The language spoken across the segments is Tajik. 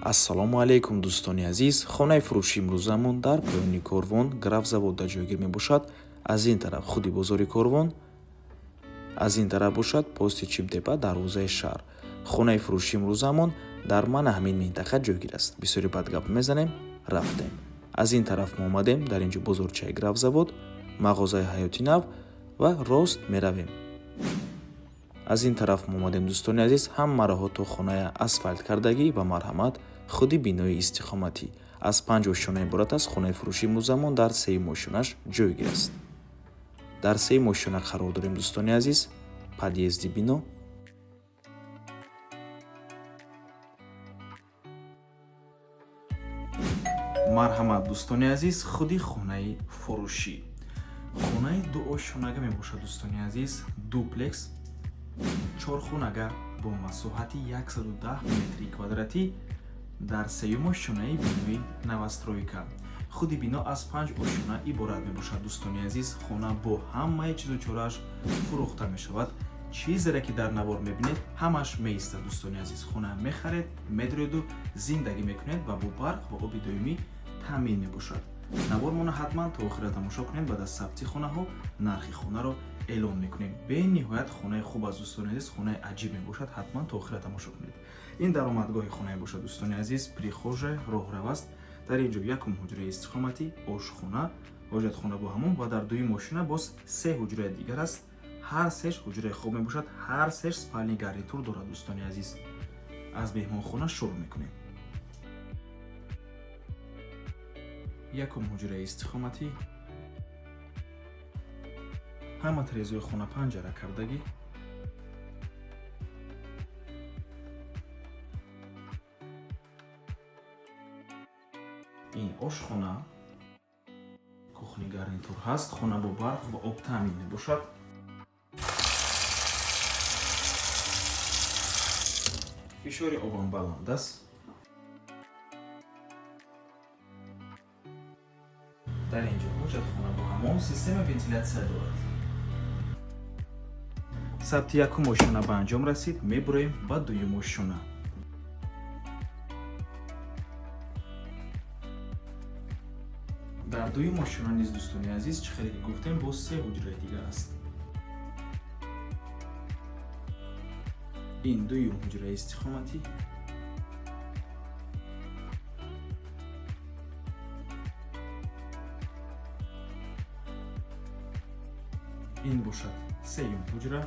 ассалому алайкум дӯстони азиз. Хонаи фурӯши имрӯзамон дар поёни корвон графзавода ҷойгир мебошад. Аз ин тараф худи бозори корвон, аз ин тараф бошад пости чиптепа дарвозаи шаҳр. Хонаи фурӯши имрӯзамон дар мана ҳамин минтақа ҷойгир аст. Бисёре бад гап мезанем, рафтем. Аз ин тараф мо омадем, дар ин ҷо бозорчаи графзавод, мағозаи ҳаёти нав ва рост меравем. аз ин тараф мо омадем дӯстони азиз, ҳама раҳо то хонаи асфальт кардагӣ ба марҳамат худи бинои истиқоматӣ. Аз 5 ошона иборат аст. Хонаи фурӯши имрӯзамон дар 3 ошонаш ҷойгир аст. дар 3 ошона қарор дорем дӯстони азиз. подъезди бино, марҳамат дӯстони азиз, худи хонаи фурӯшӣ. хонаи 2 ошонага мебошад дӯстони азиз, дуплекс, 4 хонага бо масоҳати 110 метри квадратӣ дар 3 ошонаи бинои новостройка. худи бино аз 5 ошона иборат мебошад дӯстони азиз. хона бо ҳамаи чизу чорааш фурӯхта мешавад. чизере ки дар навор мебинед ҳамаш меистад дӯстони азиз. хона мехаред, медуреду зиндагӣ мекунед ва бо барқ ва оби доимӣ таъмин мебошад. навормона ҳатман то охира тамошо кунед. баъд аз сабти хонаҳо нархи хонаро эълон мекунем. бениҳоят хонаи хуб аст дӯстони азиз, хонаи аҷиб мебошад. ҳатман то охира тамошо кунед. ин даромадгоҳи хона мебошад дӯстони азиз. прихожа, роҳрав аст. дар ин ҷо якум ҳуҷраи истиқоматӣ, ошхона, ҳоҷатхона бо ҳаммом ва дар дуюм ошона боз 3 ҳуҷраи дигар аст. ҳар сеш ҳуҷраи хоб мебошад. ҳар сеш спальни гарнитур дорад дӯстони азиз. аз меҳмонхона шурӯъ мекунем. якум ҳуҷраи истиқоматӣ, ҳама тирезаи хона панҷара кардагӣ. ин ошхона, кухни гарнитур ҳаст. хона бо барқ ва об таъмин мебошад. фишори обам баланд аст. дар ин ҷо ҳоҷатхона бо ҳаммом, системаи вентилятсия дорад. сабти якум ошона ба анҷом расид. мебурем ба дуюм ошона. дар дуюм ошона низ дӯстони азиз, чӣ хеле ки гуфтем, бо 3 ҳуҷраи дигар аст. ин дуюм ҳуҷраи истиқоматӣ, ин бошад 3-юм ҳуҷра.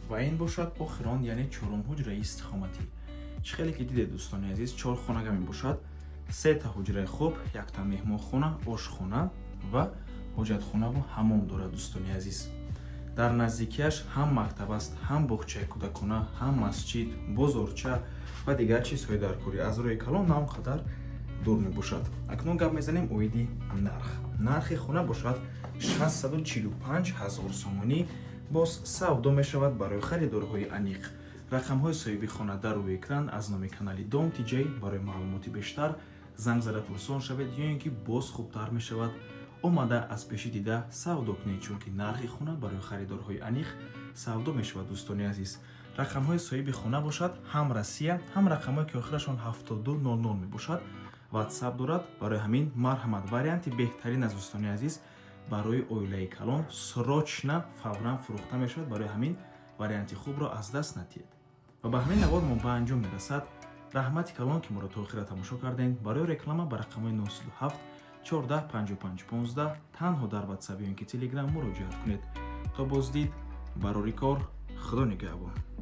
ва ин бошад охирон, яъне 4-ум ҳуҷраи истиқоматӣ. чӣ хеле ки дидед дӯстони азиз, 4 хонага мебошад. 3 та ҳуҷраи хоб, 1 та меҳмонхона, ошхона ва ҳоҷатхона ва ҳаммом дорад дӯстони азиз. дар наздикиаш ҳам мактаб аст, ҳам боғчаи кӯдакона, ҳам масҷид, бозорча ва дигар чизҳои дар кори. аз роҳи калон на он қадар дур мебошад. акнун гап мезанем оиди нарх. нархи хона бошад 645 000 сомонӣ. боз савдо мешавад барои харидорҳои аниқ. рақамҳои соҳиби хона дар рӯи экран. аз номи канали Dom TJ барои маълумоти бештар занг зада пурсон шавед, ё ин ки боз хубтар мешавад омада аз пеши дида савдо кунед, чунки нархи хона барои харидорҳои аниқ савдо мешавад дӯстони азиз. рақамҳои соҳиби хона бошад ҳам Россия, ҳам рақамҳое ки охирашон 7200 мебошад. ватсап дорад. барои ҳамин марҳамат, варианти беҳтарин аст дӯстони азиз. барои оилаи калон срочна фавран фурӯхта мешавад. барои ҳамин варианти хубро аз даст надиҳед. ва ба ҳамин навор мо ба анҷом мерасад. раҳмати калон ки моро то охира тамошо кардем. барои реклама ба рақамҳои 037 14 55 15 танҳо дар ватсап ё ин ки телеграм муроҷиат кунед. то боздид барори кор. худо нигаҳбон.